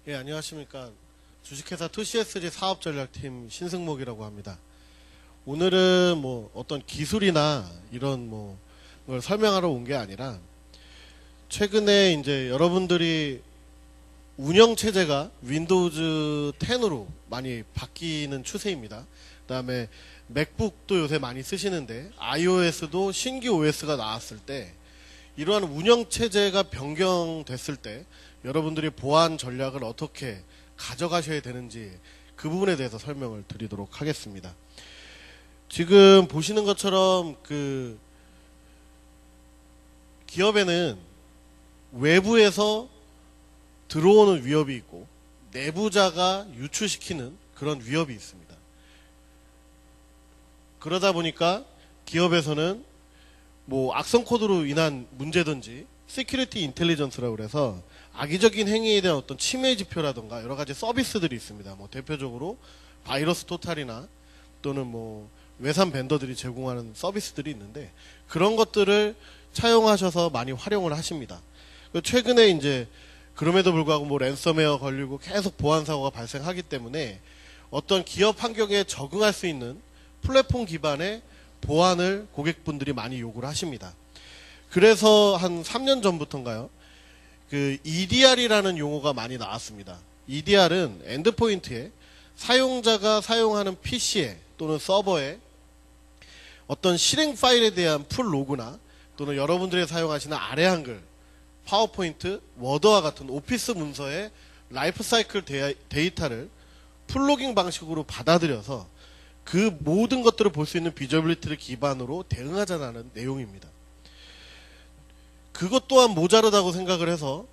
예, 안녕하십니까. 주식회사 2CSG 사업전략팀 신승목이라고 합니다. 오늘은 뭐 어떤 기술이나 이런 걸 설명하러 온 게 아니라 최근에 이제 여러분들이 운영체제가 윈도우즈 10으로 많이 바뀌는 추세입니다. 그 다음에 맥북도 요새 많이 쓰시는데 iOS도 신규 OS가 나왔을 때 이러한 운영체제가 변경됐을 때 여러분들이 보안 전략을 어떻게 가져가셔야 되는지 그 부분에 대해서 설명을 드리도록 하겠습니다. 지금 보시는 것처럼 그 기업에는 외부에서 들어오는 위협이 있고 내부자가 유출시키는 그런 위협이 있습니다. 그러다 보니까 기업에서는 뭐 악성 코드로 인한 문제든지 시큐리티 인텔리전스라고 그래서 악의적인 행위에 대한 어떤 침해 지표라든가 여러 가지 서비스들이 있습니다. 뭐 대표적으로 바이러스 토탈이나 또는 뭐 외산 벤더들이 제공하는 서비스들이 있는데 그런 것들을 차용하셔서 많이 활용을 하십니다. 최근에 이제 그럼에도 불구하고 뭐 랜섬웨어 걸리고 계속 보안 사고가 발생하기 때문에 어떤 기업 환경에 적응할 수 있는 플랫폼 기반의 보안을 고객분들이 많이 요구를 하십니다. 그래서 한 3년 전부터인가요? 그 EDR이라는 용어가 많이 나왔습니다. EDR은 엔드포인트에 사용자가 사용하는 PC에 또는 서버에 어떤 실행 파일에 대한 풀 로그나 또는 여러분들이 사용하시는 아래 한글, 파워포인트, 워드와 같은 오피스 문서의 라이프 사이클 데이터를 풀로깅 방식으로 받아들여서 그 모든 것들을 볼 수 있는 비저빌리티를 기반으로 대응하자는 내용입니다. 그것 또한 모자르다고 생각을 해서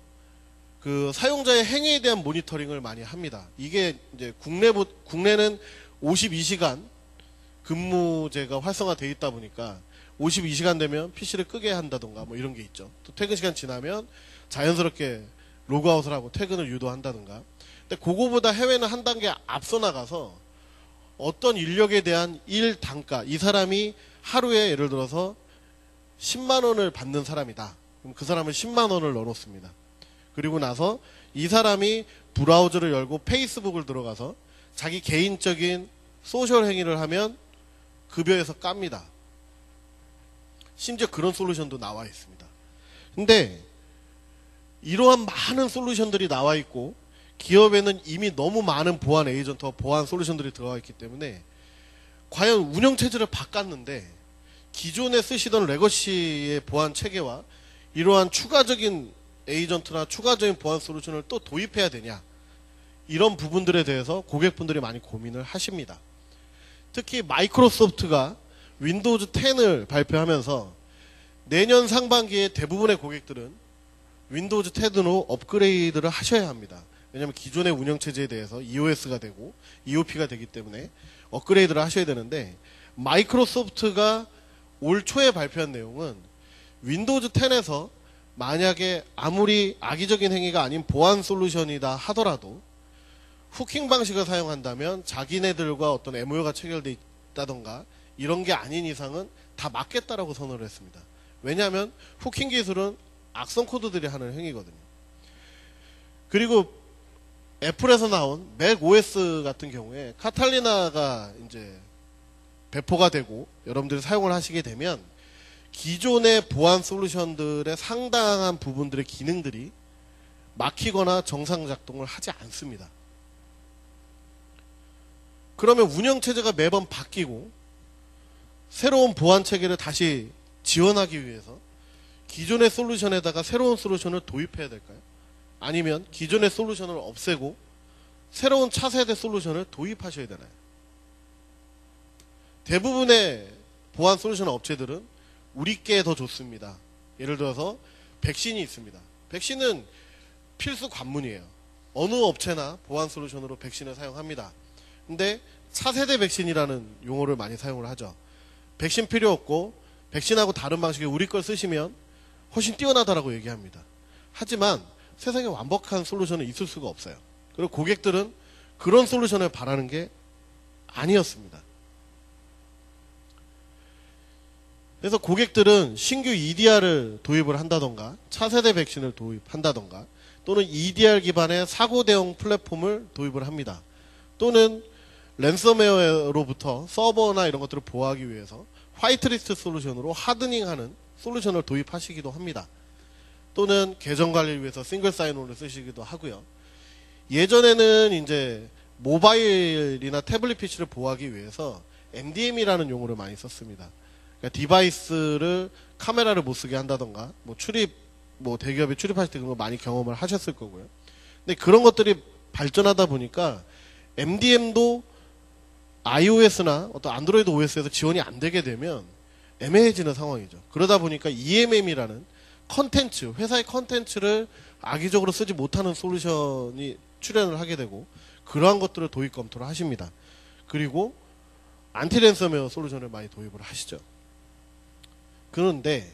그 사용자의 행위에 대한 모니터링을 많이 합니다. 이게 이제 국내는 52시간 근무제가 활성화되어 있다 보니까 52시간 되면 PC를 끄게 한다던가 뭐 이런 게 있죠. 또 퇴근 시간 지나면 자연스럽게 로그아웃을 하고 퇴근을 유도한다던가. 근데 그거보다 해외는 한 단계 앞서 나가서 어떤 인력에 대한 일 단가, 이 사람이 하루에 예를 들어서 10만 원을 받는 사람이다. 그럼 그 사람을 10만 원을 넣어놓습니다. 그리고 나서 이 사람이 브라우저를 열고 페이스북을 들어가서 자기 개인적인 소셜 행위를 하면 급여에서 깝니다. 심지어 그런 솔루션도 나와 있습니다. 근데 이러한 많은 솔루션들이 나와 있고 기업에는 이미 너무 많은 보안 에이전트와 보안 솔루션들이 들어가 있기 때문에 과연 운영체제를 바꿨는데 기존에 쓰시던 레거시의 보안 체계와 이러한 추가적인 에이전트나 추가적인 보안 솔루션을 또 도입해야 되냐, 이런 부분들에 대해서 고객분들이 많이 고민을 하십니다. 특히 마이크로소프트가 윈도우즈 10을 발표하면서 내년 상반기에 대부분의 고객들은 윈도우즈 10으로 업그레이드를 하셔야 합니다. 왜냐하면 기존의 운영체제에 대해서 EOS가 되고 EOP가 되기 때문에 업그레이드를 하셔야 되는데, 마이크로소프트가 올 초에 발표한 내용은 윈도우즈 10에서 만약에 아무리 악의적인 행위가 아닌 보안 솔루션이다 하더라도 후킹 방식을 사용한다면 자기네들과 어떤 MOU가 체결되어 있다던가 이런 게 아닌 이상은 다 막겠다라고 선언을 했습니다. 왜냐하면 후킹 기술은 악성 코드들이 하는 행위거든요. 그리고 애플에서 나온 맥 OS 같은 경우에 카탈리나가 이제 배포가 되고 여러분들이 사용을 하시게 되면 기존의 보안 솔루션들의 상당한 부분들의 기능들이 막히거나 정상 작동을 하지 않습니다. 그러면 운영체제가 매번 바뀌고 새로운 보안 체계를 다시 지원하기 위해서 기존의 솔루션에다가 새로운 솔루션을 도입해야 될까요? 아니면 기존의 솔루션을 없애고 새로운 차세대 솔루션을 도입하셔야 되나요? 대부분의 보안 솔루션 업체들은 우리께 더 좋습니다. 예를 들어서 백신이 있습니다. 백신은 필수 관문이에요. 어느 업체나 보안 솔루션으로 백신을 사용합니다. 근데 차세대 백신이라는 용어를 많이 사용을 하죠. 백신 필요 없고 백신하고 다른 방식의 우리 걸 쓰시면 훨씬 뛰어나다라고 얘기합니다. 하지만 세상에 완벽한 솔루션은 있을 수가 없어요. 그리고 고객들은 그런 솔루션을 바라는 게 아니었습니다. 그래서 고객들은 신규 EDR을 도입을 한다던가 차세대 백신을 도입한다던가 또는 EDR 기반의 사고 대응 플랫폼을 도입을 합니다. 또는 랜섬웨어로부터 서버나 이런 것들을 보호하기 위해서 화이트리스트 솔루션으로 하드닝하는 솔루션을 도입하시기도 합니다. 또는 계정 관리를 위해서 싱글 사인온을 쓰시기도 하고요. 예전에는 이제 모바일이나 태블릿 PC를 보호하기 위해서 MDM이라는 용어를 많이 썼습니다. 그러니까 디바이스를 카메라를 못 쓰게 한다던가, 대기업에 출입하실 때 그런 거 많이 경험을 하셨을 거고요. 근데 그런 것들이 발전하다 보니까 MDM도 iOS나 어떤 안드로이드 OS에서 지원이 안 되게 되면 애매해지는 상황이죠. 그러다 보니까 EMM이라는 컨텐츠, 회사의 컨텐츠를 악의적으로 쓰지 못하는 솔루션이 출연을 하게 되고, 그러한 것들을 도입 검토를 하십니다. 그리고 안티랜섬웨어 솔루션을 많이 도입을 하시죠. 그런데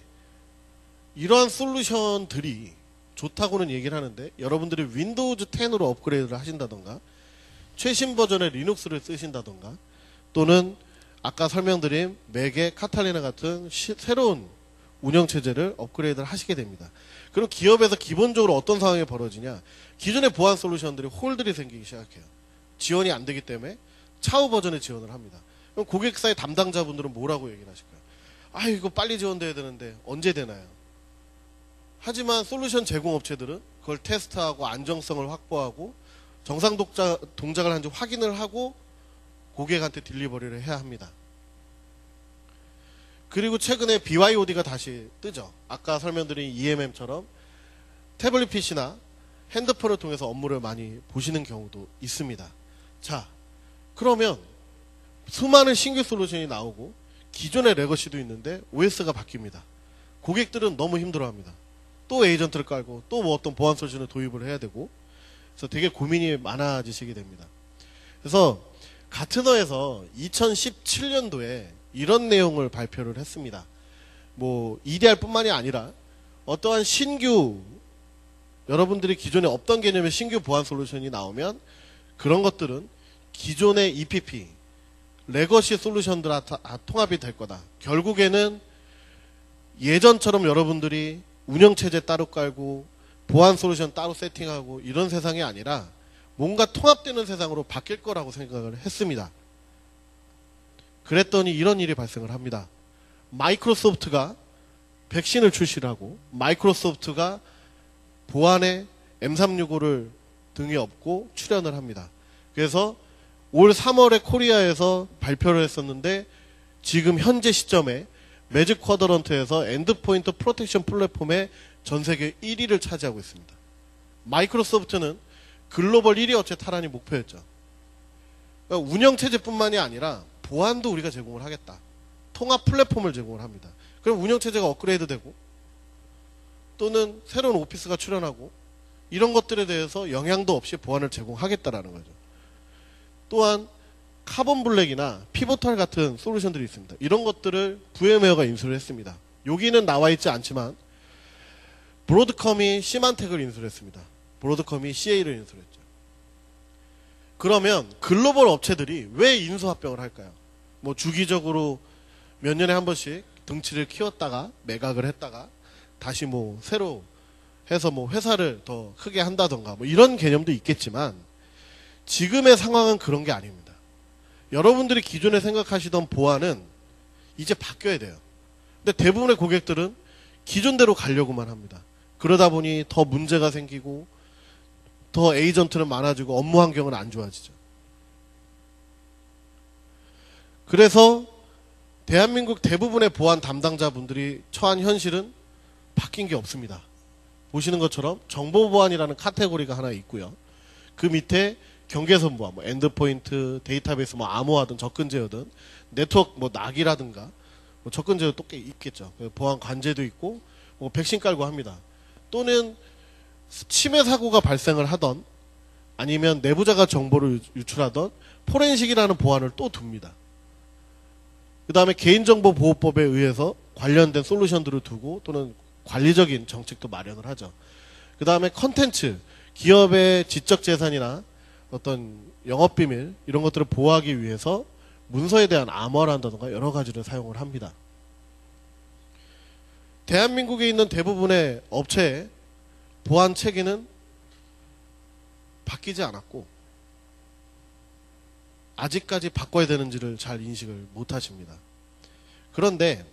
이러한 솔루션들이 좋다고는 얘기를 하는데, 여러분들이 윈도우즈 10으로 업그레이드를 하신다던가, 최신 버전의 리눅스를 쓰신다던가, 또는 아까 설명드린 맥의 카탈리나 같은 새로운 운영체제를 업그레이드를 하시게 됩니다. 그럼 기업에서 기본적으로 어떤 상황이 벌어지냐, 기존의 보안 솔루션들이 홀들이 생기기 시작해요. 지원이 안 되기 때문에 차후 버전에 지원을 합니다. 그럼 고객사의 담당자분들은 뭐라고 얘기를 하실까요? 아, 이거 빨리 지원돼야 되는데 언제 되나요? 하지만 솔루션 제공업체들은 그걸 테스트하고 안정성을 확보하고 정상 동작을 한지 확인을 하고 고객한테 딜리버리를 해야 합니다. 그리고 최근에 BYOD가 다시 뜨죠. 아까 설명드린 EMM처럼 태블릿 PC나 핸드폰을 통해서 업무를 많이 보시는 경우도 있습니다. 자, 그러면 수많은 신규 솔루션이 나오고 기존의 레거시도 있는데 OS가 바뀝니다. 고객들은 너무 힘들어합니다. 또 에이전트를 깔고 또 뭐 어떤 보안 솔루션을 도입을 해야 되고, 그래서 되게 고민이 많아지시게 됩니다. 그래서 가트너에서 2017년도에 이런 내용을 발표를 했습니다. EDR뿐만이 아니라 어떠한 신규, 여러분들이 기존에 없던 개념의 신규 보안 솔루션이 나오면 그런 것들은 기존의 EPP, 레거시 솔루션들과 다 통합이 될 거다. 결국에는 예전처럼 여러분들이 운영체제 따로 깔고 보안 솔루션 따로 세팅하고 이런 세상이 아니라 뭔가 통합되는 세상으로 바뀔 거라고 생각을 했습니다. 그랬더니 이런 일이 발생을 합니다. 마이크로소프트가 백신을 출시를 하고, 마이크로소프트가 보안에 M365를 등에 업고 출연을 합니다. 그래서 올 3월에 코리아에서 발표를 했었는데, 지금 현재 시점에 매직 쿼드런트에서 엔드포인트 프로텍션 플랫폼의 전세계 1위를 차지하고 있습니다. 마이크로소프트는 글로벌 1위 업체 탈환이 목표였죠. 그러니까 운영체제뿐만이 아니라 보안도 우리가 제공을 하겠다. 통합 플랫폼을 제공을 합니다. 그럼 운영체제가 업그레이드 되고, 또는 새로운 오피스가 출현하고, 이런 것들에 대해서 영향도 없이 보안을 제공하겠다라는 거죠. 또한 카본 블랙이나 피보탈 같은 솔루션들이 있습니다. 이런 것들을 VM웨어가 인수를 했습니다. 여기는 나와 있지 않지만 브로드컴이 시만텍을 인수를 했습니다. 브로드컴이 CA를 인수를 했죠. 그러면 글로벌 업체들이 왜 인수합병을 할까요? 주기적으로 몇 년에 한 번씩 등치를 키웠다가 매각을 했다가 다시 새로 해서 회사를 더 크게 한다던가 이런 개념도 있겠지만, 지금의 상황은 그런 게 아닙니다. 여러분들이 기존에 생각하시던 보안은 이제 바뀌어야 돼요. 근데 대부분의 고객들은 기존대로 가려고만 합니다. 그러다 보니 더 문제가 생기고 더 에이전트는 많아지고 업무 환경은 안 좋아지죠. 그래서 대한민국 대부분의 보안 담당자분들이 처한 현실은 바뀐 게 없습니다. 보시는 것처럼 정보보안이라는 카테고리가 하나 있고요. 그 밑에 경계선 보안, 엔드포인트, 데이터베이스, 암호화든 접근 제어든, 네트워크, 낙이라든가, 접근 제어 또 꽤 있겠죠. 보안 관제도 있고, 백신 깔고 합니다. 또는 침해 사고가 발생을 하던, 아니면 내부자가 정보를 유출하던 포렌식이라는 보안을 또 둡니다. 그 다음에 개인정보보호법에 의해서 관련된 솔루션들을 두고, 또는 관리적인 정책도 마련을 하죠. 그 다음에 컨텐츠, 기업의 지적재산이나 어떤 영업비밀 이런 것들을 보호하기 위해서 문서에 대한 암호화를 한다던가 여러 가지를 사용을 합니다. 대한민국에 있는 대부분의 업체의 보안 체계는 바뀌지 않았고 아직까지 바꿔야 되는지를 잘 인식을 못 하십니다. 그런데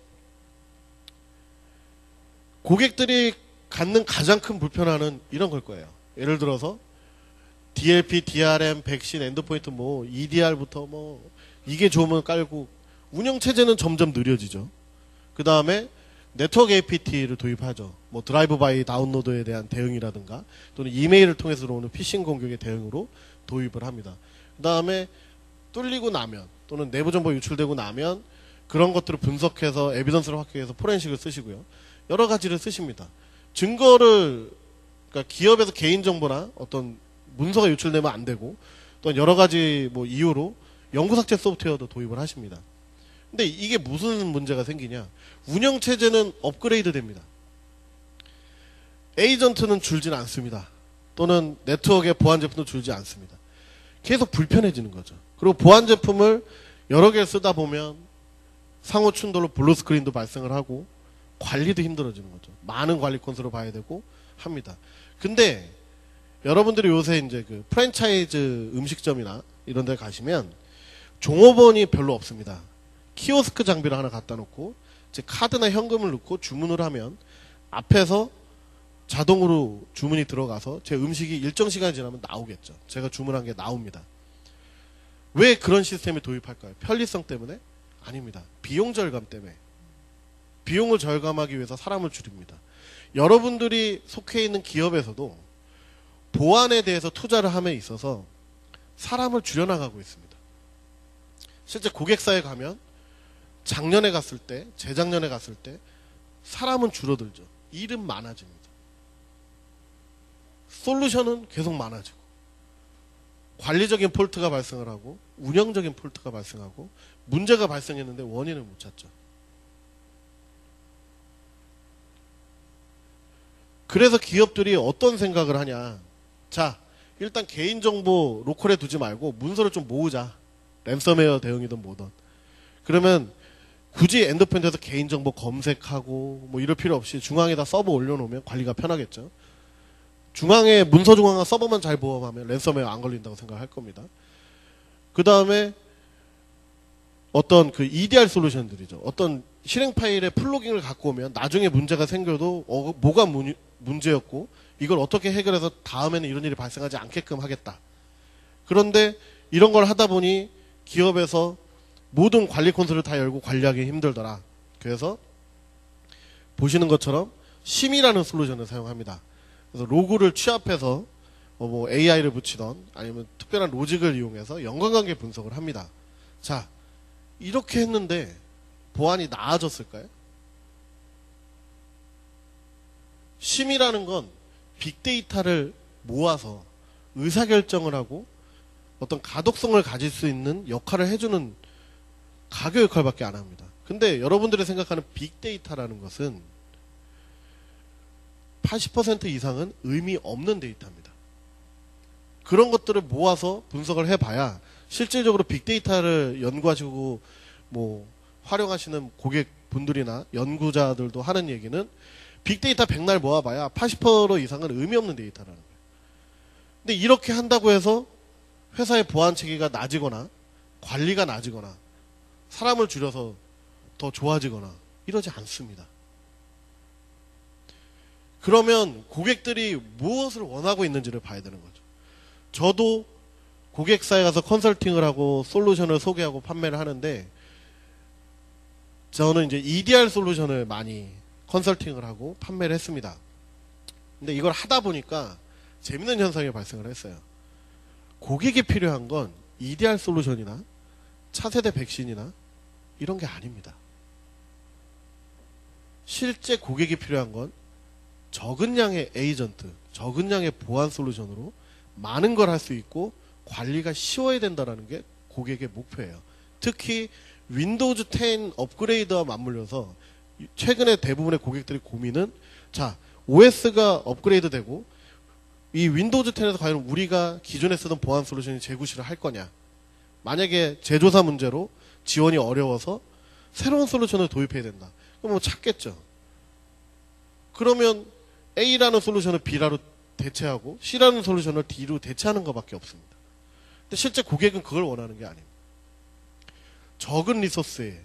고객들이 갖는 가장 큰 불편함은 이런 걸 거예요. 예를 들어서 DLP, DRM, 백신, 엔드포인트 뭐 EDR부터 뭐 이게 좋으면 깔고 운영체제는 점점 느려지죠. 그 다음에 네트워크 APT를 도입하죠. 뭐 드라이브 바이 다운로드에 대한 대응이라든가 또는 이메일을 통해서 들어오는 피싱 공격의 대응으로 도입을 합니다. 그 다음에 뚫리고 나면 또는 내부 정보 유출되고 나면 그런 것들을 분석해서 에비던스를 확보해서 포렌식을 쓰시고요. 여러 가지를 쓰십니다. 증거를 그러니까 기업에서 개인정보나 어떤 문서가 유출되면 안 되고 또 여러 가지 뭐 이유로 영구 삭제 소프트웨어도 도입을 하십니다. 근데 이게 무슨 문제가 생기냐? 운영체제는 업그레이드 됩니다. 에이전트는 줄진 않습니다. 또는 네트워크의 보안 제품도 줄지 않습니다. 계속 불편해지는 거죠. 그리고 보안 제품을 여러 개를 쓰다 보면 상호 충돌로 블루 스크린도 발생을 하고 관리도 힘들어지는 거죠. 많은 관리 콘솔을 봐야 되고 합니다. 근데 여러분들이 요새 이제 그 프랜차이즈 음식점이나 이런 데 가시면 종업원이 별로 없습니다. 키오스크 장비를 하나 갖다 놓고 제 카드나 현금을 넣고 주문을 하면 앞에서 자동으로 주문이 들어가서 제 음식이 일정 시간이 지나면 나오겠죠. 제가 주문한 게 나옵니다. 왜 그런 시스템을 도입할까요? 편리성 때문에? 아닙니다. 비용 절감 때문에. 비용을 절감하기 위해서 사람을 줄입니다. 여러분들이 속해 있는 기업에서도 보안에 대해서 투자를 함에 있어서 사람을 줄여나가고 있습니다. 실제 고객사에 가면 작년에 갔을 때, 재작년에 갔을 때 사람은 줄어들죠. 일은 많아집니다. 솔루션은 계속 많아지고 관리적인 폴트가 발생을 하고 운영적인 폴트가 발생하고 문제가 발생했는데 원인을 못 찾죠. 그래서 기업들이 어떤 생각을 하냐. 자, 일단 개인정보 로컬에 두지 말고 문서를 좀 모으자. 랜섬웨어 대응이든 뭐든. 그러면 굳이 엔드포인트에서 개인정보 검색하고 뭐 이럴 필요 없이 중앙에다 서버 올려놓으면 관리가 편하겠죠. 중앙에 문서 중앙과 서버만 잘 보호하면 랜섬웨어 안 걸린다고 생각할 겁니다. 그 다음에 어떤 그 EDR 솔루션들이죠. 어떤 실행 파일의 플로깅을 갖고 오면 나중에 문제가 생겨도 뭐가 문제였고 이걸 어떻게 해결해서 다음에는 이런 일이 발생하지 않게끔 하겠다. 그런데 이런 걸 하다 보니 기업에서 모든 관리 콘솔을 다 열고 관리하기 힘들더라. 그래서 보시는 것처럼 심이라는 솔루션을 사용합니다. 그래서 로그를 취합해서 뭐 AI를 붙이던 아니면 특별한 로직을 이용해서 연관관계 분석을 합니다. 자, 이렇게 했는데 보안이 나아졌을까요? 심이라는 건 빅데이터를 모아서 의사결정을 하고 어떤 가독성을 가질 수 있는 역할을 해주는 가교 역할밖에 안 합니다. 근데 여러분들이 생각하는 빅데이터라는 것은 80% 이상은 의미 없는 데이터입니다. 그런 것들을 모아서 분석을 해봐야 실질적으로 빅데이터를 연구하시고 뭐 활용하시는 고객분들이나 연구자들도 하는 얘기는 빅데이터 100날 모아봐야 80% 이상은 의미 없는 데이터라는 거예요. 근데 이렇게 한다고 해서 회사의 보안 체계가 낮이거나 관리가 낮이거나 사람을 줄여서 더 좋아지거나 이러지 않습니다. 그러면 고객들이 무엇을 원하고 있는지를 봐야 되는 거죠. 저도 고객사에 가서 컨설팅을 하고 솔루션을 소개하고 판매를 하는데 저는 이제 EDR 솔루션을 많이 컨설팅을 하고 판매를 했습니다. 근데 이걸 하다 보니까 재밌는 현상이 발생을 했어요. 고객이 필요한 건 EDR 솔루션이나 차세대 백신이나 이런 게 아닙니다. 실제 고객이 필요한 건 적은 양의 에이전트, 적은 양의 보안 솔루션으로 많은 걸 할 수 있고 관리가 쉬워야 된다는 게 고객의 목표예요. 특히 윈도우즈 10 업그레이드와 맞물려서 최근에 대부분의 고객들이 고민은 자, OS가 업그레이드 되고 이 윈도우즈 10에서 과연 우리가 기존에 쓰던 보안 솔루션이 재구시를 할 거냐. 만약에 제조사 문제로 지원이 어려워서 새로운 솔루션을 도입해야 된다. 그럼 뭐 찾겠죠. 그러면 A라는 솔루션을 B라로 대체하고 C라는 솔루션을 D로 대체하는 것밖에 없습니다. 근데 실제 고객은 그걸 원하는 게 아닙니다. 적은 리소스에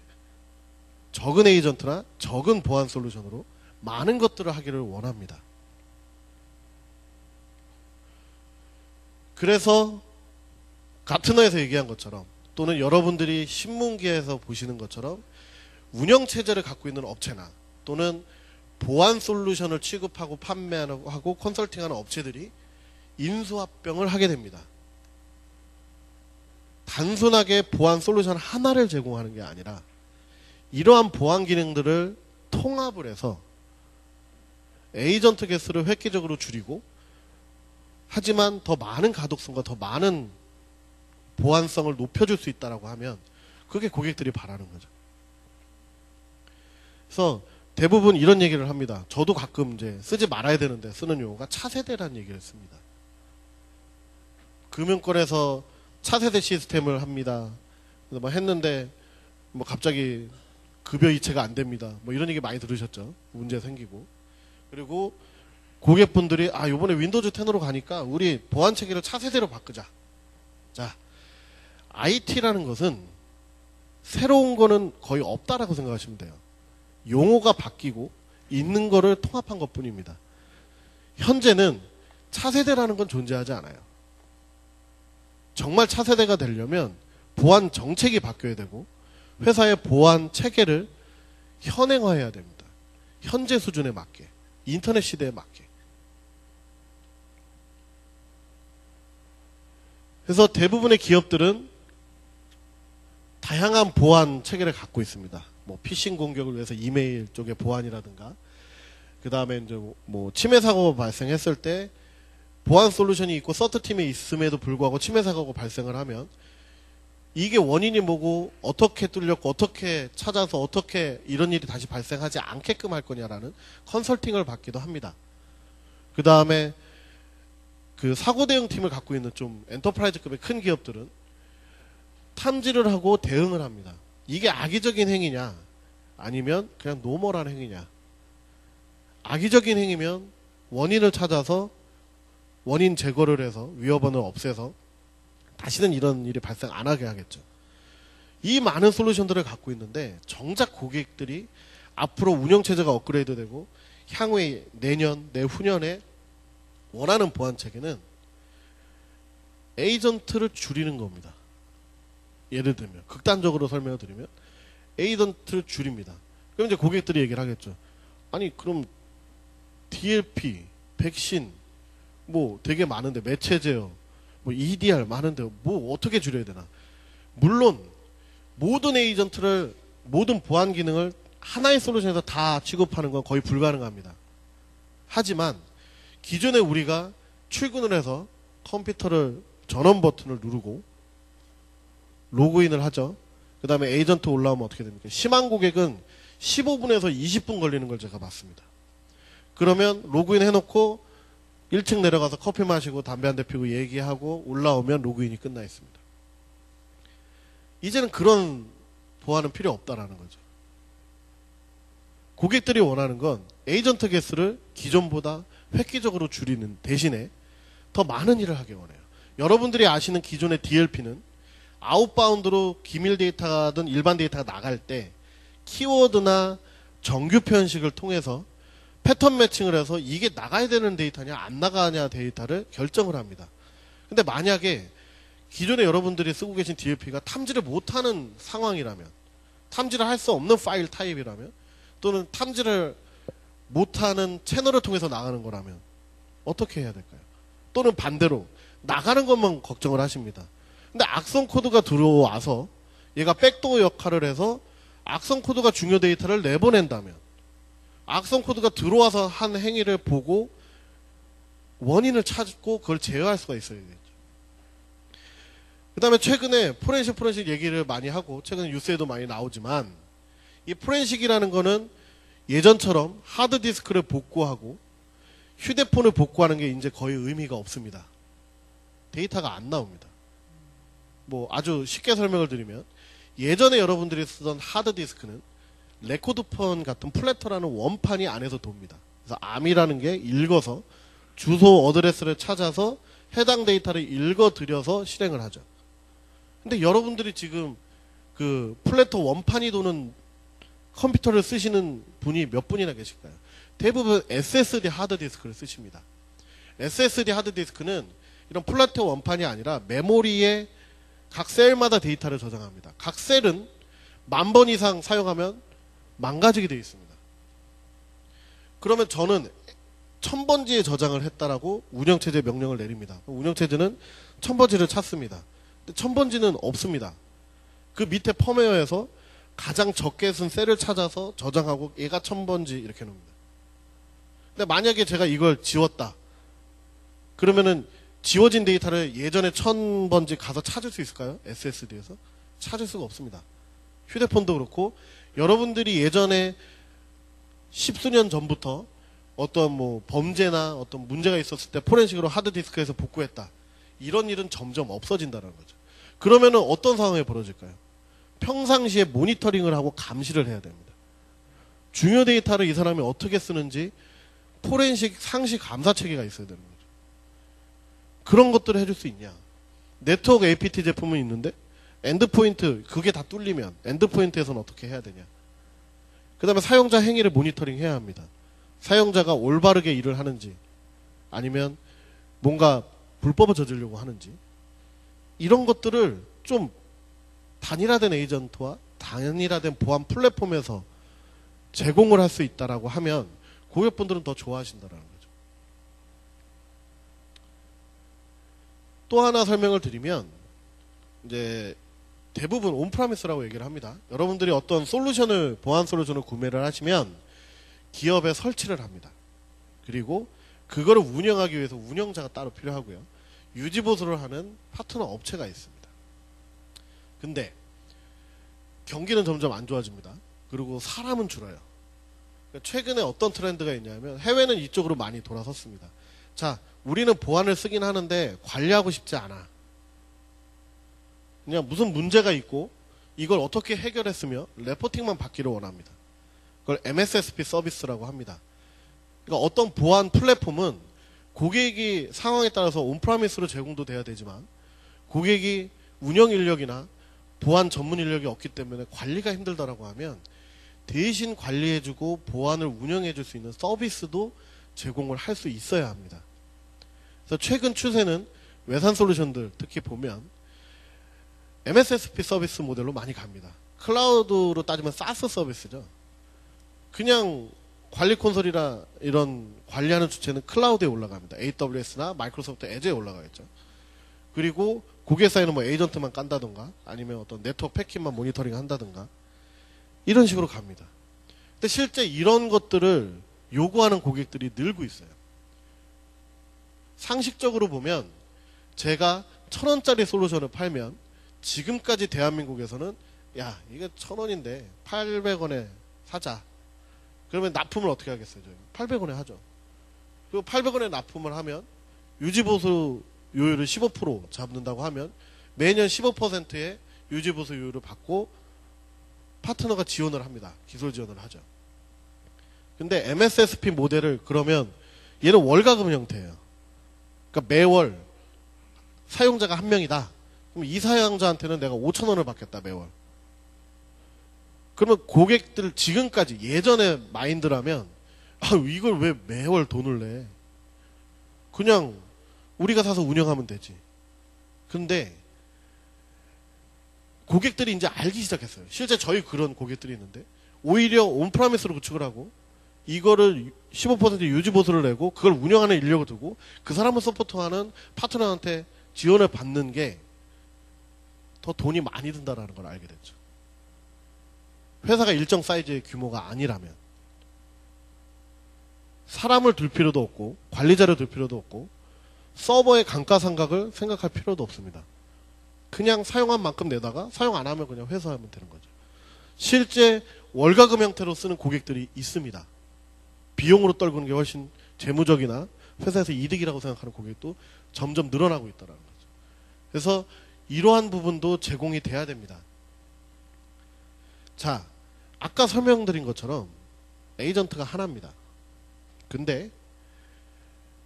적은 에이전트나 적은 보안 솔루션으로 많은 것들을 하기를 원합니다. 그래서 가트너에서 얘기한 것처럼 또는 여러분들이 신문기에서 보시는 것처럼 운영체제를 갖고 있는 업체나 또는 보안 솔루션을 취급하고 판매하고 컨설팅하는 업체들이 인수합병을 하게 됩니다. 단순하게 보안 솔루션 하나를 제공하는 게 아니라 이러한 보안 기능들을 통합을 해서 에이전트 개수를 획기적으로 줄이고 하지만 더 많은 가독성과 더 많은 보안성을 높여줄 수 있다고 하면 그게 고객들이 바라는 거죠. 그래서 대부분 이런 얘기를 합니다. 저도 가끔 이제 쓰지 말아야 되는데 쓰는 용어가 차세대라는 얘기를 씁니다. 금융권에서 차세대 시스템을 합니다. 뭐 했는데 뭐 갑자기 급여 이체가 안 됩니다. 뭐 이런 얘기 많이 들으셨죠. 문제 생기고. 그리고 고객분들이 요번에 윈도우즈 10으로 가니까 우리 보안 체계를 차세대로 바꾸자. 자, IT라는 것은 새로운 거는 거의 없다라고 생각하시면 돼요. 용어가 바뀌고 있는 거를 통합한 것 뿐입니다. 현재는 차세대라는 건 존재하지 않아요. 정말 차세대가 되려면 보안 정책이 바뀌어야 되고 회사의 보안 체계를 현행화해야 됩니다. 현재 수준에 맞게, 인터넷 시대에 맞게. 그래서 대부분의 기업들은 다양한 보안 체계를 갖고 있습니다. 뭐 피싱 공격을 위해서 이메일 쪽의 보안이라든가, 그 다음에 이제 뭐 침해 사고가 발생했을 때 보안 솔루션이 있고 서트 팀에 있음에도 불구하고 침해 사고가 발생을 하면 이게 원인이 뭐고 어떻게 뚫렸고 어떻게 찾아서 어떻게 이런 일이 다시 발생하지 않게끔 할 거냐라는 컨설팅을 받기도 합니다. 그 다음에 그 사고 대응 팀을 갖고 있는 좀 엔터프라이즈급의 큰 기업들은 탐지를 하고 대응을 합니다. 이게 악의적인 행위냐 아니면 그냥 노멀한 행위냐. 악의적인 행위면 원인을 찾아서 원인 제거를 해서 위협원을 없애서 다시는 이런 일이 발생 안 하게 하겠죠. 이 많은 솔루션들을 갖고 있는데 정작 고객들이 앞으로 운영체제가 업그레이드되고 향후에 내년, 내후년에 원하는 보안 체계는 에이전트를 줄이는 겁니다. 예를 들면 극단적으로 설명을 드리면 에이전트를 줄입니다. 그럼 이제 고객들이 얘기를 하겠죠. 아니 그럼 DLP, 백신 뭐 되게 많은데 매체제어, 뭐 EDR 많은데 뭐 어떻게 줄여야 되나? 물론 모든 에이전트를 모든 보안 기능을 하나의 솔루션에서 다 취급하는 건 거의 불가능합니다. 하지만 기존에 우리가 출근을 해서 컴퓨터를 전원 버튼을 누르고 로그인을 하죠. 그 다음에 에이전트 올라오면 어떻게 됩니까? 심한 고객은 15분에서 20분 걸리는 걸 제가 봤습니다. 그러면 로그인 해놓고 1층 내려가서 커피 마시고 담배 한 대 피우고 얘기하고 올라오면 로그인이 끝나 있습니다. 이제는 그런 보안은 필요 없다라는 거죠. 고객들이 원하는 건 에이전트 개수를 기존보다 획기적으로 줄이는 대신에 더 많은 일을 하기 원해요. 여러분들이 아시는 기존의 DLP는 아웃바운드로 기밀 데이터든 일반 데이터가 나갈 때 키워드나 정규 표현식을 통해서 패턴 매칭을 해서 이게 나가야 되는 데이터냐 안 나가냐 데이터를 결정을 합니다. 근데 만약에 기존에 여러분들이 쓰고 계신 DLP가 탐지를 못하는 상황이라면, 탐지를 할 수 없는 파일 타입이라면, 또는 탐지를 못하는 채널을 통해서 나가는 거라면 어떻게 해야 될까요? 또는 반대로 나가는 것만 걱정을 하십니다. 근데 악성 코드가 들어와서 얘가 백도어 역할을 해서 악성 코드가 중요 데이터를 내보낸다면 악성 코드가 들어와서 한 행위를 보고 원인을 찾고 그걸 제어할 수가 있어야겠죠. 그 다음에 최근에 포렌식 얘기를 많이 하고 최근에 뉴스에도 많이 나오지만 이 포렌식이라는 거는 예전처럼 하드디스크를 복구하고 휴대폰을 복구하는 게 이제 거의 의미가 없습니다. 데이터가 안 나옵니다. 뭐 아주 쉽게 설명을 드리면 예전에 여러분들이 쓰던 하드디스크는 레코드폰 같은 플래터라는 원판이 안에서 돕니다. 그래서 암이라는 게 읽어서 주소 어드레스를 찾아서 해당 데이터를 읽어드려서 실행을 하죠. 근데 여러분들이 지금 그 플래터 원판이 도는 컴퓨터를 쓰시는 분이 몇 분이나 계실까요? 대부분 SSD 하드디스크를 쓰십니다. SSD 하드디스크는 이런 플래터 원판이 아니라 메모리에 각 셀마다 데이터를 저장합니다. 각 셀은 10,000번 이상 사용하면 망가지게 되어 있습니다. 그러면 저는 1000번지에 저장을 했다라고 운영체제 명령을 내립니다. 운영체제는 1000번지를 찾습니다. 근데 1000번지는 없습니다. 그 밑에 펌웨어에서 가장 적게 쓴 셀을 찾아서 저장하고 얘가 1000번지 이렇게 놓습니다. 근데 만약에 제가 이걸 지웠다. 그러면은 지워진 데이터를 예전에 1000번지 가서 찾을 수 있을까요? SSD에서? 찾을 수가 없습니다. 휴대폰도 그렇고 여러분들이 예전에 십수년 전부터 어떤 뭐 범죄나 어떤 문제가 있었을 때 포렌식으로 하드디스크에서 복구했다. 이런 일은 점점 없어진다는 거죠. 그러면은 어떤 상황이 벌어질까요? 평상시에 모니터링을 하고 감시를 해야 됩니다. 중요 데이터를 이 사람이 어떻게 쓰는지 포렌식 상시 감사 체계가 있어야 되는 거죠. 그런 것들을 해줄 수 있냐. 네트워크 APT 제품은 있는데 엔드포인트 그게 다 뚫리면 엔드포인트에서는 어떻게 해야 되냐. 그 다음에 사용자 행위를 모니터링 해야 합니다. 사용자가 올바르게 일을 하는지 아니면 뭔가 불법을 저지르려고 하는지 이런 것들을 좀 단일화된 에이전트와 단일화된 보안 플랫폼에서 제공을 할 수 있다라고 하면 고객분들은 더 좋아하신다라는 거죠. 또 하나 설명을 드리면 이제 대부분 온프라미스라고 얘기를 합니다. 여러분들이 어떤 솔루션을 보안 솔루션을 구매를 하시면 기업에 설치를 합니다. 그리고 그거를 운영하기 위해서 운영자가 따로 필요하고요. 유지보수를 하는 파트너 업체가 있습니다. 근데 경기는 점점 안 좋아집니다. 그리고 사람은 줄어요. 최근에 어떤 트렌드가 있냐면 해외는 이쪽으로 많이 돌아섰습니다. 자, 우리는 보안을 쓰긴 하는데 관리하고 싶지 않아. 그냥 무슨 문제가 있고 이걸 어떻게 해결했으며 레포팅만 받기를 원합니다. 그걸 MSSP 서비스라고 합니다. 그러니까 어떤 보안 플랫폼은 고객이 상황에 따라서 온프라미스로 제공도 돼야 되지만 고객이 운영 인력이나 보안 전문 인력이 없기 때문에 관리가 힘들다라고 하면 대신 관리해주고 보안을 운영해줄 수 있는 서비스도 제공을 할 수 있어야 합니다. 그래서 최근 추세는 외산 솔루션들 특히 보면 MSSP 서비스 모델로 많이 갑니다. 클라우드로 따지면 사스 서비스죠. 그냥 관리 콘솔이나 이런 관리하는 주체는 클라우드에 올라갑니다. AWS나 마이크로소프트 에즈에 올라가겠죠. 그리고 고객 사이는 뭐 에이전트만 깐다던가 아니면 어떤 네트워크 패킷만 모니터링 한다던가 이런 식으로 갑니다. 근데 실제 이런 것들을 요구하는 고객들이 늘고 있어요. 상식적으로 보면 제가 1,000원짜리 솔루션을 팔면 지금까지 대한민국에서는 야 이게 1,000원인데 800원에 사자. 그러면 납품을 어떻게 하겠어요? 저희 800원에 하죠. 그리고 800원에 납품을 하면 유지보수 요율을 15% 잡는다고 하면 매년 15%의 유지보수 요율을 받고 파트너가 지원을 합니다. 기술 지원을 하죠. 근데 MSSP 모델을 그러면 얘는 월가금 형태예요. 그러니까 매월 사용자가 한 명이다. 그럼 이 사용자한테는 내가 5,000원을 받겠다 매월. 그러면 고객들 지금까지 예전에 마인드라면 아 이걸 왜 매월 돈을 내? 그냥 우리가 사서 운영하면 되지. 근데 고객들이 이제 알기 시작했어요. 실제 저희 그런 고객들이 있는데 오히려 온프라미스로 구축을 하고 이거를 15% 유지보수를 내고 그걸 운영하는 인력을 두고 그 사람을 서포트하는 파트너한테 지원을 받는 게 더 돈이 많이 든다는 걸 알게 됐죠. 회사가 일정 사이즈의 규모가 아니라면 사람을 둘 필요도 없고 관리자를 둘 필요도 없고 서버의 감가상각을 생각할 필요도 없습니다. 그냥 사용한 만큼 내다가 사용 안 하면 그냥 회수하면 되는 거죠. 실제 월가금 형태로 쓰는 고객들이 있습니다. 비용으로 떨구는 게 훨씬 재무적이나 회사에서 이득이라고 생각하는 고객도 점점 늘어나고 있다는 거죠. 그래서 이러한 부분도 제공이 돼야 됩니다. 자, 아까 설명드린 것처럼 에이전트가 하나입니다. 근데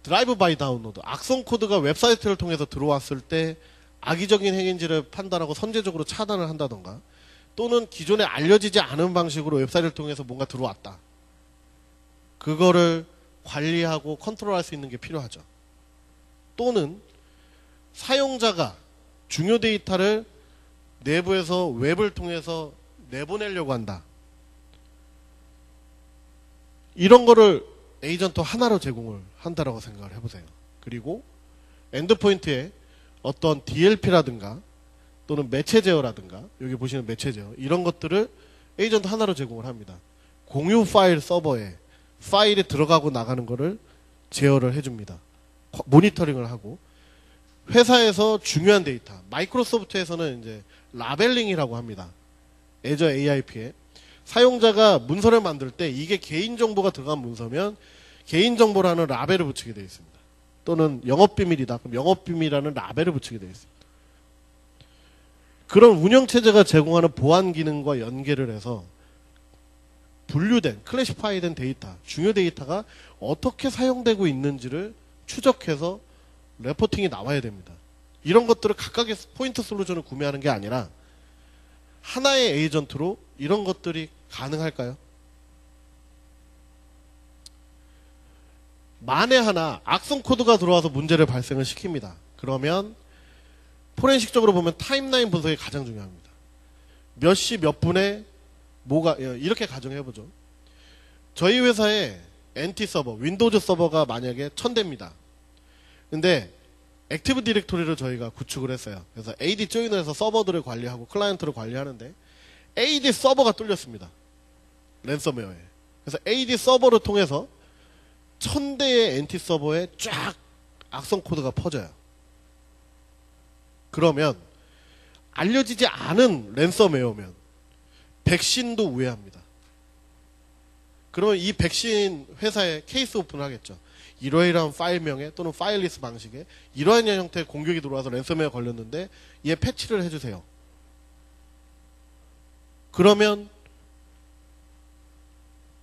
드라이브 바이 다운로드, 악성 코드가 웹사이트를 통해서 들어왔을 때 악의적인 행위인지를 판단하고 선제적으로 차단을 한다던가, 또는 기존에 알려지지 않은 방식으로 웹사이트를 통해서 뭔가 들어왔다. 그거를 관리하고 컨트롤할 수 있는 게 필요하죠. 또는 사용자가 중요 데이터를 내부에서 웹을 통해서 내보내려고 한다. 이런 거를 에이전트 하나로 제공을 한다라고 생각을 해보세요. 그리고 엔드포인트에 어떤 DLP라든가 또는 매체 제어라든가, 여기 보시는 매체 제어, 이런 것들을 에이전트 하나로 제공을 합니다. 공유 파일 서버에 파일이 들어가고 나가는 거를 제어를 해줍니다. 모니터링을 하고, 회사에서 중요한 데이터, 마이크로소프트에서는 이제 라벨링이라고 합니다. 애저 AIP에 사용자가 문서를 만들 때 이게 개인정보가 들어간 문서면 개인정보라는 라벨을 붙이게 되어 있습니다. 또는 영업비밀이다. 그럼 영업비밀이라는 라벨을 붙이게 되어 있습니다. 그런 운영체제가 제공하는 보안 기능과 연계를 해서 분류된, 클래시파이된 데이터, 중요 데이터가 어떻게 사용되고 있는지를 추적해서 레포팅이 나와야 됩니다. 이런 것들을 각각의 포인트 솔루션을 구매하는 게 아니라 하나의 에이전트로 이런 것들이 가능할까요? 만에 하나 악성 코드가 들어와서 문제를 발생을 시킵니다. 그러면 포렌식적으로 보면 타임라인 분석이 가장 중요합니다. 몇 시 몇 분에 뭐가, 이렇게 가정해보죠. 저희 회사에 NT 서버, 윈도우즈 서버가 만약에 1000대입니다. 근데 액티브 디렉토리를 저희가 구축을 했어요. 그래서 AD 조인을 해서 서버들을 관리하고 클라이언트를 관리하는데 AD 서버가 뚫렸습니다. 랜섬웨어에. 그래서 AD 서버를 통해서 1000대의 NT 서버에 쫙 악성 코드가 퍼져요. 그러면 알려지지 않은 랜섬웨어면 백신도 우회합니다. 그러면 이 백신 회사에 케이스 오픈을 하겠죠. 이러이러한 파일명에 또는 파일리스 방식에 이러한 형태의 공격이 들어와서 랜섬웨어 걸렸는데 얘 패치를 해주세요. 그러면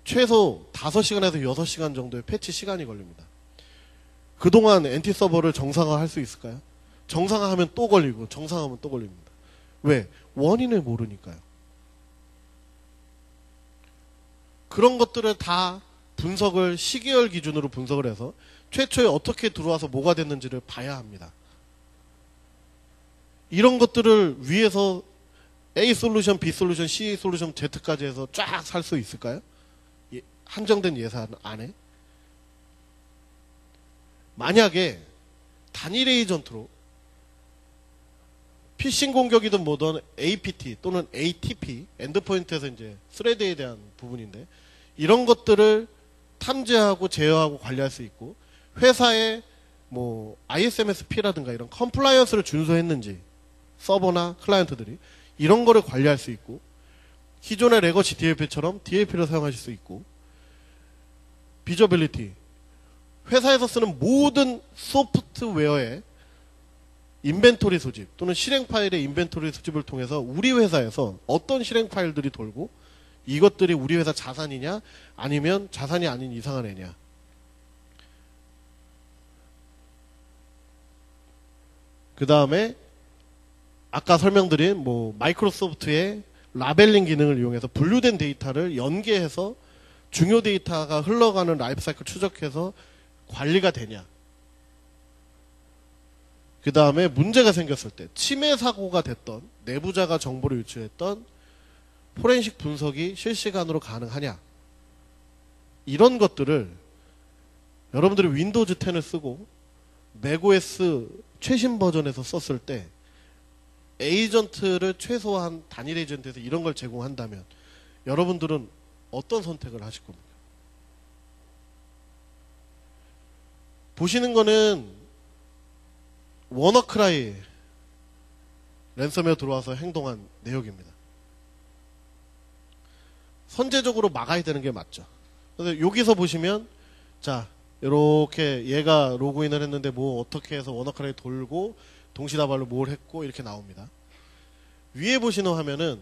최소 5시간에서 6시간 정도의 패치 시간이 걸립니다. 그동안 NT 서버를 정상화할 수 있을까요? 정상화하면 또 걸리고 정상화하면 또 걸립니다. 왜? 원인을 모르니까요. 그런 것들을 다 분석을 시계열 기준으로 분석을 해서 최초에 어떻게 들어와서 뭐가 됐는지를 봐야 합니다. 이런 것들을 위해서 A 솔루션, B 솔루션, C 솔루션, Z까지 해서 쫙 살 수 있을까요? 한정된 예산 안에. 만약에 단일 에이전트로 피싱 공격이든 뭐든 APT 또는 ATP, 엔드포인트에서 이제 스레드에 대한 부분인데, 이런 것들을 탐지하고 제어하고 관리할 수 있고, 회사의 뭐 ISMSP라든가 이런 컴플라이언스를 준수했는지 서버나 클라이언트들이 이런 거를 관리할 수 있고, 기존의 레거시 DLP처럼 DLP를 사용하실 수 있고, 비저빌리티, 회사에서 쓰는 모든 소프트웨어의 인벤토리 수집 또는 실행 파일의 인벤토리 수집을 통해서 우리 회사에서 어떤 실행 파일들이 돌고 이것들이 우리 회사 자산이냐 아니면 자산이 아닌 이상한 애냐. 그 다음에 아까 설명드린 뭐 마이크로소프트의 라벨링 기능을 이용해서 분류된 데이터를 연계해서 중요 데이터가 흘러가는 라이프 사이클 추적해서 관리가 되냐. 그 다음에 문제가 생겼을 때 침해 사고가 됐던, 내부자가 정보를 유출했던 포렌식 분석이 실시간으로 가능하냐. 이런 것들을 여러분들이 윈도우즈 10을 쓰고 맥OS 최신 버전에서 썼을 때 에이전트를 최소한 단일 에이전트에서 이런 걸 제공한다면 여러분들은 어떤 선택을 하실 겁니까? 보시는 거는 워너크라이 랜섬웨어 들어와서 행동한 내역입니다. 선제적으로 막아야 되는 게 맞죠. 그래서 여기서 보시면 자 이렇게 얘가 로그인을 했는데 뭐 어떻게 해서 워너크라이 돌고 동시다발로 뭘 했고 이렇게 나옵니다. 위에 보시는 화면은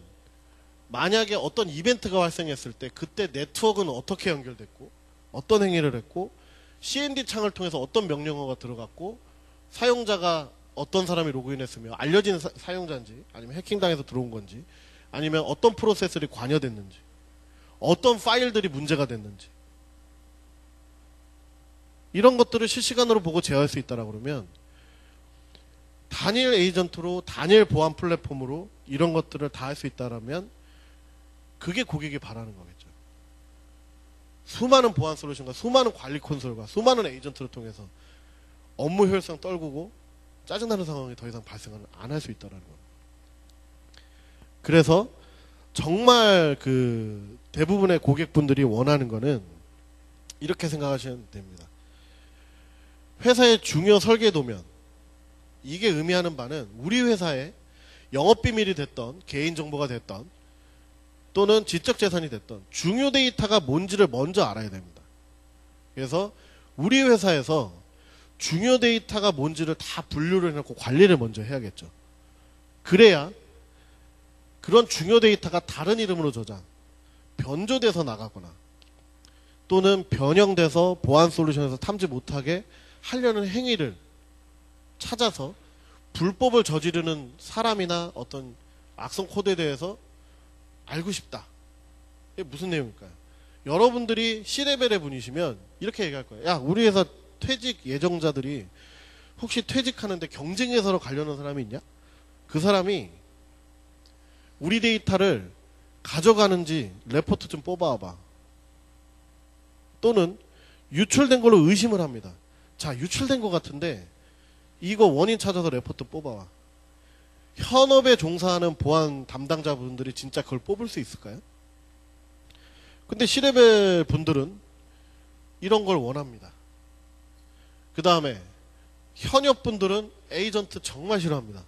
만약에 어떤 이벤트가 발생했을 때 그때 네트워크는 어떻게 연결됐고 어떤 행위를 했고 CND 창을 통해서 어떤 명령어가 들어갔고 사용자가 어떤 사람이 로그인했으며 알려진 사용자인지 아니면 해킹당해서 들어온 건지 아니면 어떤 프로세스들이 관여됐는지 어떤 파일들이 문제가 됐는지 이런 것들을 실시간으로 보고 제어할 수 있다라고 그러면 단일 에이전트로 단일 보안 플랫폼으로 이런 것들을 다 할 수 있다라면 그게 고객이 바라는 거겠죠. 수많은 보안 솔루션과 수많은 관리 콘솔과 수많은 에이전트를 통해서 업무 효율성 떨구고 짜증나는 상황이 더 이상 발생을 안 할 수 있다라는 겁니다. 그래서 정말 그 대부분의 고객분들이 원하는 거는 이렇게 생각하시면 됩니다. 회사의 중요 설계 도면 이게 의미하는 바는 우리 회사의 영업비밀이 됐던 개인정보가 됐던 또는 지적재산이 됐던 중요 데이터가 뭔지를 먼저 알아야 됩니다. 그래서 우리 회사에서 중요 데이터가 뭔지를 다 분류를 해놓고 관리를 먼저 해야겠죠. 그래야 그런 중요 데이터가 다른 이름으로 저장, 변조돼서 나가거나 또는 변형돼서 보안 솔루션에서 탐지 못하게 하려는 행위를 찾아서 불법을 저지르는 사람이나 어떤 악성 코드에 대해서 알고 싶다. 이게 무슨 내용일까요? 여러분들이 C레벨의 분이시면 이렇게 얘기할 거예요. 야, 우리 회사 퇴직 예정자들이 혹시 퇴직하는데 경쟁회사로 가려는 사람이 있냐? 그 사람이 우리 데이터를 가져가는지 레포트 좀 뽑아와봐. 또는 유출된 걸로 의심을 합니다. 자, 유출된 것 같은데 이거 원인 찾아서 레포트 뽑아와. 현업에 종사하는 보안 담당자분들이 진짜 그걸 뽑을 수 있을까요? 근데 C레벨 분들은 이런 걸 원합니다. 그 다음에 현역 분들은 에이전트 정말 싫어합니다.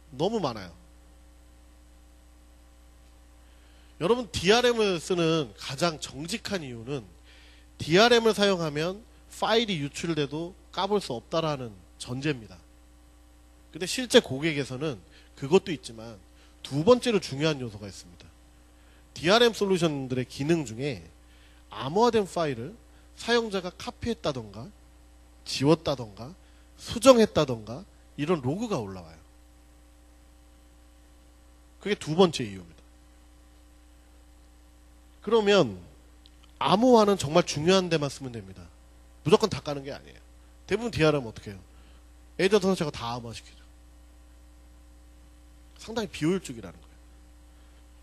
너무 많아요. 여러분 DRM을 쓰는 가장 정직한 이유는 DRM을 사용하면 파일이 유출돼도 까볼 수 없다라는 전제입니다. 근데 실제 고객에서는 그것도 있지만 두 번째로 중요한 요소가 있습니다. DRM 솔루션들의 기능 중에 암호화된 파일을 사용자가 카피했다던가 지웠다던가 수정했다던가 이런 로그가 올라와요. 그게 두 번째 이유입니다. 그러면 암호화는 정말 중요한 데만 쓰면 됩니다. 무조건 다 까는 게 아니에요. 대부분 DRM 어떻게 해요? 에이전트 자체가 다 암호화시키죠. 상당히 비효율적이라는 거예요.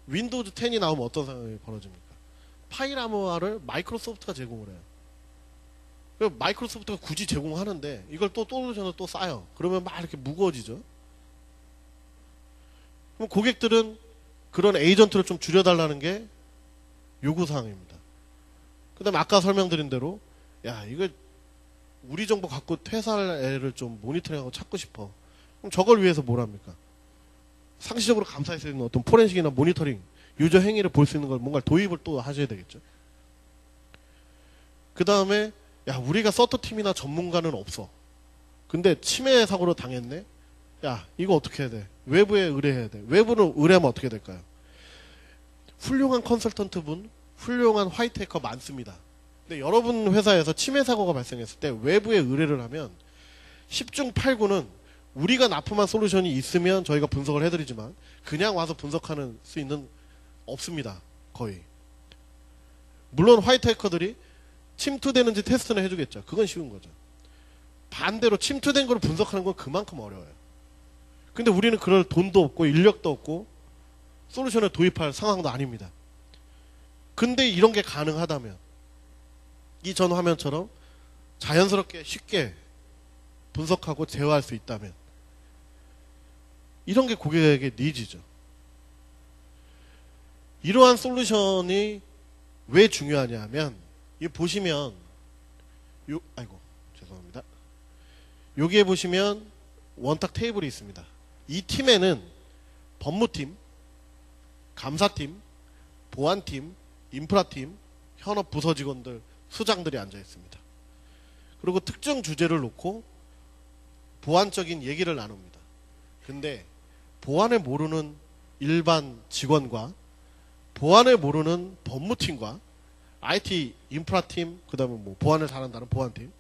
윈도우즈 10이 나오면 어떤 상황이 벌어집니까? 파일 암호화를 마이크로소프트가 제공을 해요. 마이크로소프트가 굳이 제공하는데 이걸 또 솔루션을 또 쌓여. 그러면 막 이렇게 무거워지죠. 그럼 고객들은 그런 에이전트를 좀 줄여달라는 게 요구사항입니다. 그 다음에 아까 설명드린 대로 야, 이거 우리 정보 갖고 퇴사할 애를 좀 모니터링하고 찾고 싶어. 그럼 저걸 위해서 뭘 합니까? 상시적으로 감사할 수 있는 어떤 포렌식이나 모니터링, 유저 행위를 볼 수 있는 걸 뭔가 도입을 또 하셔야 되겠죠. 그 다음에 야, 우리가 서터팀이나 전문가는 없어. 근데 침해 사고로 당했네? 야, 이거 어떻게 해야 돼? 외부에 의뢰해야 돼. 외부는 의뢰하면 어떻게 될까요? 훌륭한 컨설턴트 분, 훌륭한 화이트 해커 많습니다. 근데 여러분 회사에서 침해 사고가 발생했을 때 외부에 의뢰를 하면 10중 8구는 우리가 납품한 솔루션이 있으면 저희가 분석을 해드리지만 그냥 와서 분석하는 수 있는 없습니다. 거의. 물론 화이트 해커들이 침투되는지 테스트는 해주겠죠. 그건 쉬운 거죠. 반대로 침투된 걸 분석하는 건 그만큼 어려워요. 근데 우리는 그럴 돈도 없고 인력도 없고 솔루션을 도입할 상황도 아닙니다. 근데 이런 게 가능하다면 이 전 화면처럼 자연스럽게 쉽게 분석하고 제어할 수 있다면 이런 게 고객에게 니즈죠. 이러한 솔루션이 왜 중요하냐 하면 이 보시면 아이고 죄송합니다. 여기에 보시면 원탁 테이블이 있습니다. 이 팀에는 법무팀, 감사팀, 보안팀, 인프라팀, 현업 부서 직원들, 수장들이 앉아 있습니다. 그리고 특정 주제를 놓고 보안적인 얘기를 나눕니다. 근데 보안을 모르는 일반 직원과 보안을 모르는 법무팀과 IT 인프라팀, 그 다음에 뭐 보안을 잘한다는 보안팀,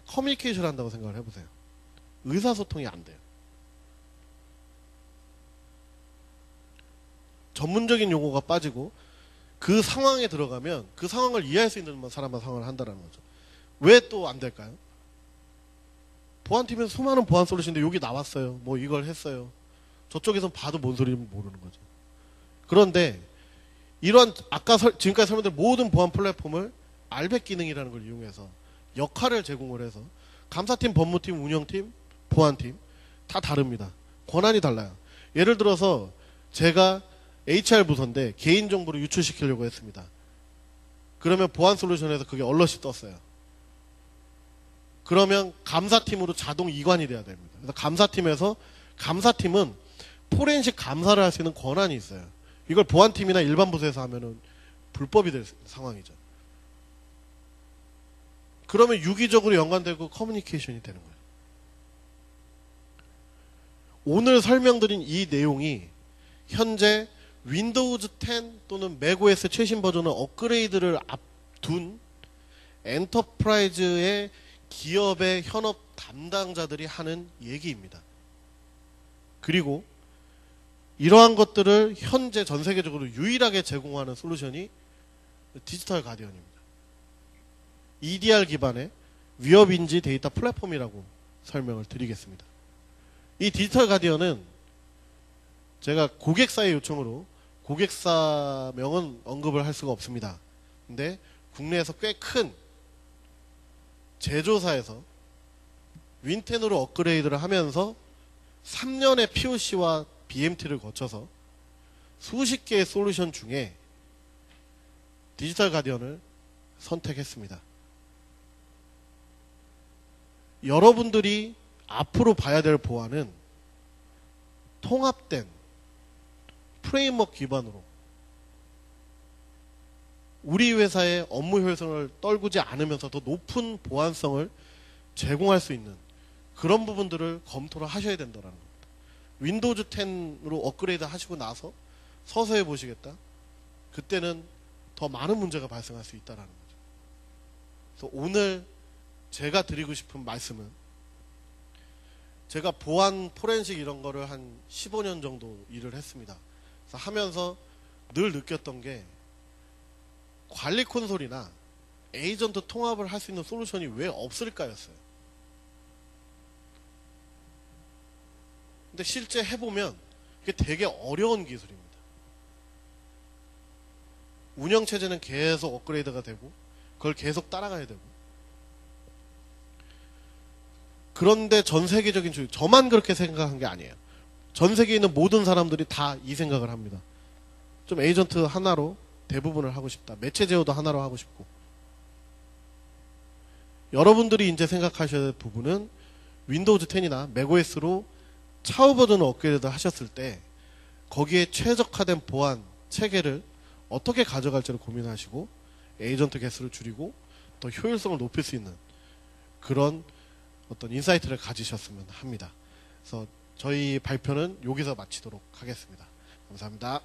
커뮤니케이션 한다고 생각을 해보세요. 의사소통이 안 돼요. 전문적인 용어가 빠지고 그 상황에 들어가면 그 상황을 이해할 수 있는 사람만 상황을 한다는 거죠. 왜 또 안 될까요? 보안팀에서 수많은 보안 솔루션인데 여기 나왔어요. 뭐 이걸 했어요. 저쪽에선 봐도 뭔 소리인지 모르는 거죠. 그런데 이러한 지금까지 설명드린 모든 보안 플랫폼을 알백 기능이라는 걸 이용해서 역할을 제공을 해서 감사팀, 법무팀, 운영팀, 보안팀 다 다릅니다. 권한이 달라요. 예를 들어서 제가 HR 부서인데 개인정보를 유출시키려고 했습니다. 그러면 보안 솔루션에서 그게 얼럿이 떴어요. 그러면 감사팀으로 자동 이관이 돼야 됩니다. 그래서 감사팀은 포렌식 감사를 할 수 있는 권한이 있어요. 이걸 보안팀이나 일반 부서에서 하면은 불법이 될 상황이죠. 그러면 유기적으로 연관되고 커뮤니케이션이 되는 거예요. 오늘 설명드린 이 내용이 현재 윈도우즈 10 또는 맥OS 최신 버전의 업그레이드를 앞둔 엔터프라이즈의 기업의 현업 담당자들이 하는 얘기입니다. 그리고 이러한 것들을 현재 전 세계적으로 유일하게 제공하는 솔루션이 디지털 가디언입니다. EDR 기반의 위협인지 데이터 플랫폼이라고 설명을 드리겠습니다. 이 디지털 가디언은 제가 고객사의 요청으로 고객사 명은 언급을 할 수가 없습니다. 근데 국내에서 꽤 큰 제조사에서 윈10으로 업그레이드를 하면서 3년의 POC와 BMT를 거쳐서 수십 개의 솔루션 중에 디지털 가디언을 선택했습니다. 여러분들이 앞으로 봐야 될 보안은 통합된 프레임워크 기반으로 우리 회사의 업무 효율성을 떨구지 않으면서 더 높은 보안성을 제공할 수 있는 그런 부분들을 검토를 하셔야 된다는 겁니다. 윈도우즈 10으로 업그레이드 하시고 나서 서서히 보시겠다. 그때는 더 많은 문제가 발생할 수 있다는 거죠. 그래서 오늘 제가 드리고 싶은 말씀은 제가 보안 포렌식 이런 거를 한 15년 정도 일을 했습니다. 그래서 하면서 늘 느꼈던 게 관리 콘솔이나 에이전트 통합을 할 수 있는 솔루션이 왜 없을까였어요. 근데 실제 해보면 이게 되게 어려운 기술입니다. 운영체제는 계속 업그레이드가 되고 그걸 계속 따라가야 되고 그런데 전 세계적인 주의, 저만 그렇게 생각한 게 아니에요. 전 세계에 있는 모든 사람들이 다 이 생각을 합니다. 좀 에이전트 하나로 대부분을 하고 싶다. 매체 제어도 하나로 하고 싶고. 여러분들이 이제 생각하셔야 될 부분은 윈도우즈 10이나 맥OS로 차후 버전을 업그레이드 하셨을 때 거기에 최적화된 보안 체계를 어떻게 가져갈지를 고민하시고 에이전트 개수를 줄이고 더 효율성을 높일 수 있는 그런 어떤 인사이트를 가지셨으면 합니다. 그래서 저희 발표는 여기서 마치도록 하겠습니다. 감사합니다.